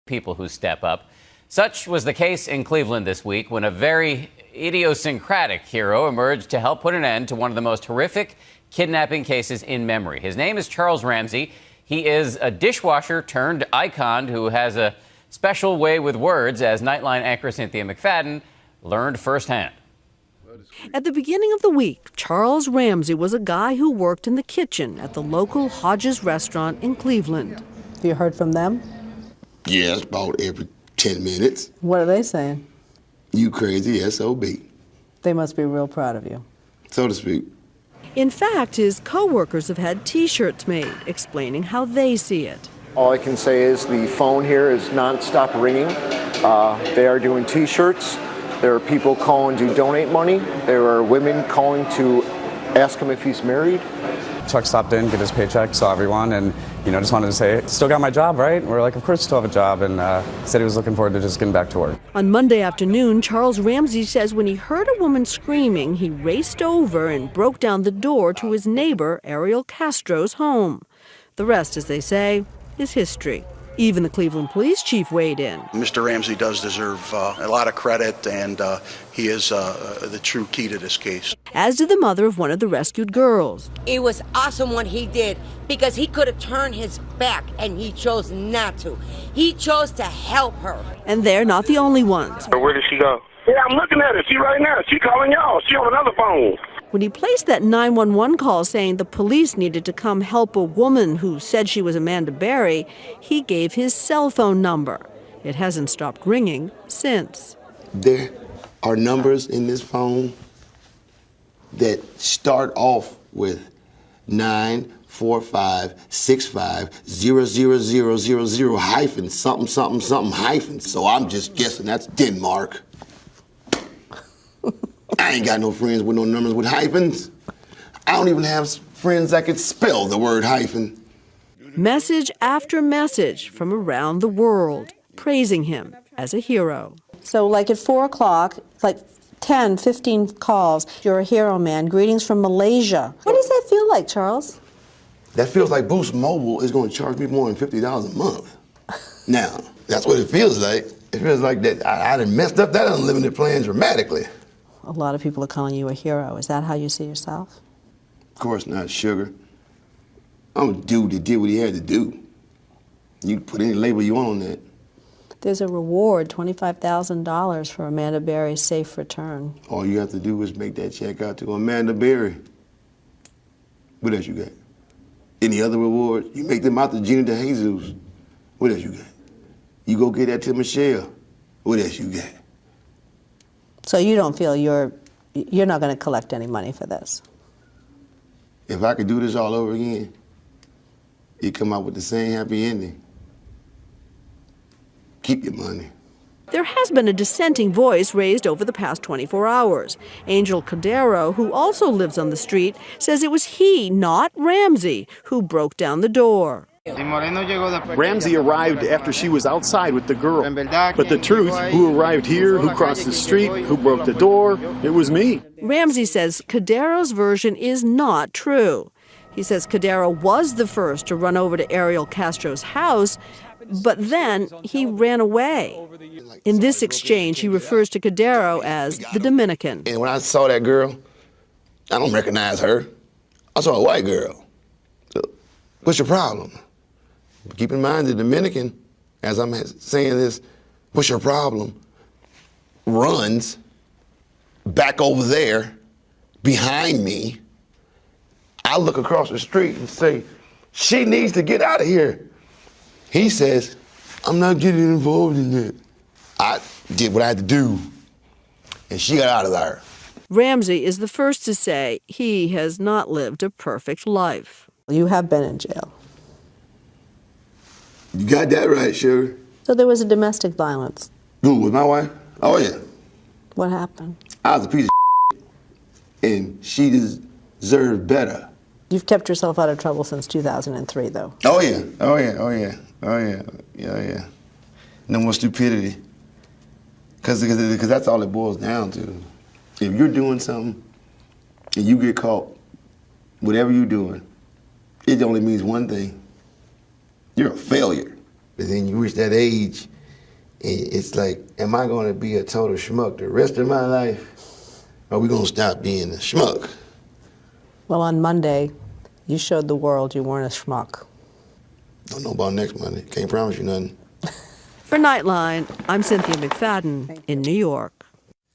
people who step up. Such was the case in Cleveland this week when a very idiosyncratic hero emerged to help put an end to one of the most horrific kidnapping cases in memory. His name is Charles Ramsey. He is a dishwasher turned icon who has a special way with words, as Nightline anchor Cynthia McFadden learned firsthand. At the beginning of the week, Charles Ramsey was a guy who worked in the kitchen at the local Hodges restaurant in Cleveland. Have you heard from them? Yes, about every 10 minutes. What are they saying? You crazy SOB. They must be real proud of you. So to speak. In fact, his co-workers have had T-shirts made explaining how they see it. All I can say is the phone here is nonstop ringing. They are doing T-shirts. There are people calling to donate money. There are women calling to ask him if he's married. Chuck stopped in, get his paycheck, saw everyone, and just wanted to say, still got my job, right? We're like, of course, still have a job, and said he was looking forward to just getting back to work. On Monday afternoon, Charles Ramsey says when he heard a woman screaming, he raced over and broke down the door to his neighbor, Ariel Castro's home. The rest, as they say, is history. Even the Cleveland police chief weighed in. Mr. Ramsey does deserve a lot of credit, and he is the true key to this case. As did the mother of one of the rescued girls. It was awesome what he did, because he could have turned his back, and he chose not to. He chose to help her. And they're not the only ones. Where did she go? Yeah, I'm looking at her. She right now. She calling y'all. She on another phone. When he placed that 911 call saying the police needed to come help a woman who said she was Amanda Berry, he gave his cell phone number. It hasn't stopped ringing since. There are numbers in this phone that start off with 945650000 hyphen something something something hyphen. So I'm just guessing that's Denmark. I ain't got no friends with no numbers with hyphens. I don't even have friends that could spell the word hyphen. Message after message from around the world, praising him as a hero. So like at 4 o'clock, like 10, 15 calls, you're a hero, man. Greetings from Malaysia. What does that feel like, Charles? That feels like Boost Mobile is going to charge me more than $50 a month. Now, that's what it feels like. It feels like that I done messed up that unlimited plan dramatically. A lot of people are calling you a hero. Is that how you see yourself? Of course not, sugar. I'm a dude that did what he had to do. You can put any label you want on that. There's a reward, $25,000 for Amanda Berry's safe return. All you have to do is make that check out to Amanda Berry. What else you got? Any other rewards? You make them out to Gina DeJesus. What else you got? You go get that to Michelle. What else you got? So you don't feel you're not going to collect any money for this? If I could do this all over again, you'd come out with the same happy ending. Keep your money. There has been a dissenting voice raised over the past 24 hours. Angel Cordero, who also lives on the street, says it was he, not Ramsey, who broke down the door. Ramsey arrived after she was outside with the girl. But the truth, who arrived here, who crossed the street, who broke the door, it was me. Ramsey says Cordero's version is not true. He says Cordero was the first to run over to Ariel Castro's house, but then he ran away. In this exchange, he refers to Cordero as the Dominican. And when I saw that girl, I don't recognize her. I saw a white girl. So, what's your problem? Keep in mind the Dominican, as I'm saying this, what's your problem, runs back over there behind me. I look across the street and say, she needs to get out of here. He says, I'm not getting involved in that. I did what I had to do, and she got out of there. Ramsey is the first to say he has not lived a perfect life. You have been in jail. You got that right, sugar. So there was a domestic violence. Who, with my wife? Oh, yeah. What happened? I was a piece of and she deserved better. You've kept yourself out of trouble since 2003, though. Oh, yeah. Oh, yeah. Oh, yeah. Oh, yeah. Yeah, yeah. No more stupidity. Because that's all it boils down to. If you're doing something and you get caught, whatever you're doing, it only means one thing. You're a failure. And then you reach that age It's like, am I going to be a total schmuck the rest of my life? Or are we going to stop being a schmuck? Well, on Monday, you showed the world you weren't a schmuck. Don't know about next Monday. Can't promise you nothing. For Nightline, I'm Cynthia McFadden in New York.